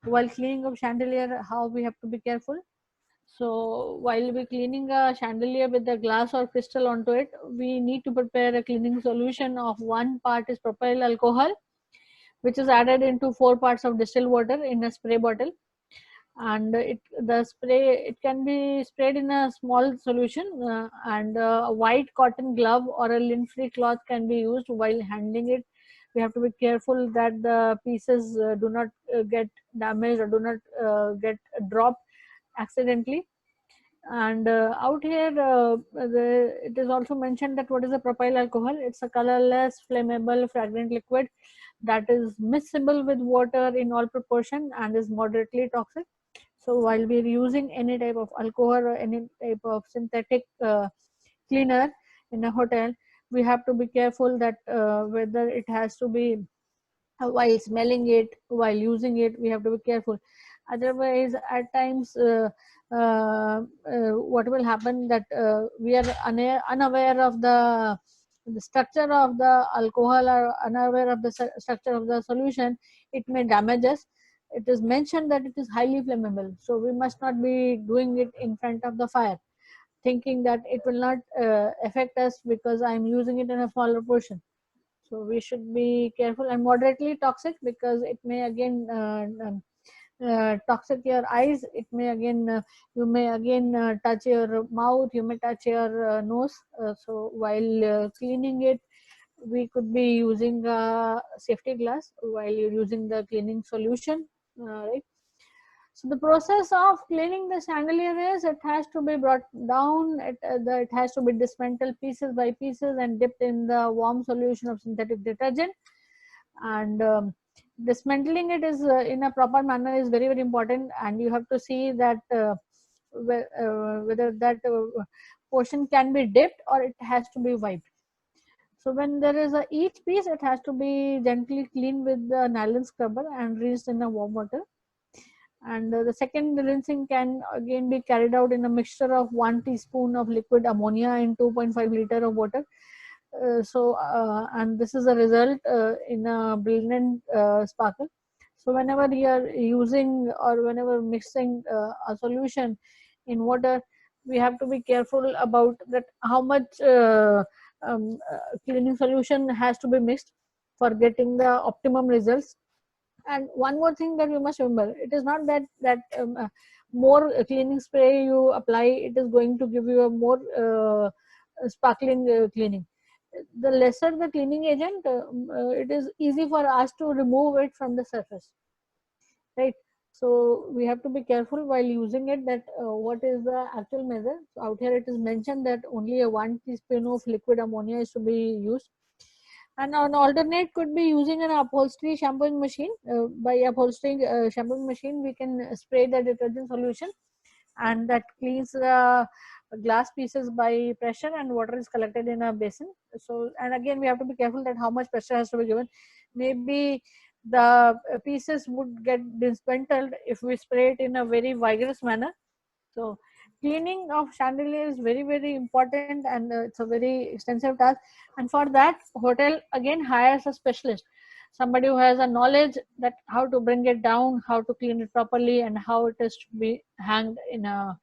while cleaning of chandelier, how we have to be careful. So while we're cleaning a chandelier with a glass or crystal onto it, we need to prepare a cleaning solution of 1 part is propyl alcohol, which is added into 4 parts of distilled water in a spray bottle. And it can be sprayed in a small solution, and a white cotton glove or a lint free cloth can be used while handling it. We have to be careful that the pieces do not get damaged or do not get dropped accidentally. And out here, it is also mentioned that what is a propyl alcohol. It's a colorless, flammable, fragrant liquid that is miscible with water in all proportion and is moderately toxic. So while we are using any type of alcohol or any type of synthetic cleaner in a hotel, we have to be careful that whether it has to be while smelling it, while using it, we have to be careful. Otherwise, at times, what will happen that we are unaware of the structure of the alcohol or unaware of the structure of the solution, it may damage us. It is mentioned that it is highly flammable, so we must not be doing it in front of the fire, thinking that it will not affect us because I am using it in a smaller portion. So we should be careful, and moderately toxic because it may again toxic your eyes. It may again you may again touch your mouth, you may touch your nose. So while cleaning it, we could be using a safety glass while you're using the cleaning solution, right? So the process of cleaning the chandelier is it has to be brought down, it has to be dismantled pieces by pieces and dipped in the warm solution of synthetic detergent. And dismantling it is in a proper manner is very, very important, and you have to see that whether that portion can be dipped or it has to be wiped. So when there is each piece, it has to be gently cleaned with the nylon scrubber and rinsed in a warm water. And the second rinsing can again be carried out in a mixture of 1 teaspoon of liquid ammonia in 2.5 liter of water. And this is a result in a brilliant sparkle. So whenever you are using or whenever mixing a solution in water, we have to be careful about that how much cleaning solution has to be mixed for getting the optimum results. And one more thing that you must remember, it is not that more cleaning spray you apply, it is going to give you a more sparkling cleaning. The lesser the cleaning agent, it is easy for us to remove it from the surface, right? So we have to be careful while using it that what is the actual measure. So out here it is mentioned that only a 1 teaspoon of liquid ammonia is to be used. And an alternate could be using an upholstery shampooing machine. By upholstery shampooing machine, we can spray the detergent solution, and that cleans the glass pieces by pressure, and water is collected in a basin. So, and again, we have to be careful that how much pressure has to be given. Maybe the pieces would get dismantled if we spray it in a very vigorous manner. So cleaning of chandelier is very, very important, and it's a very extensive task. And for that, hotel again hires a specialist, somebody who has a knowledge that how to bring it down, how to clean it properly, and how it is to be hanged in a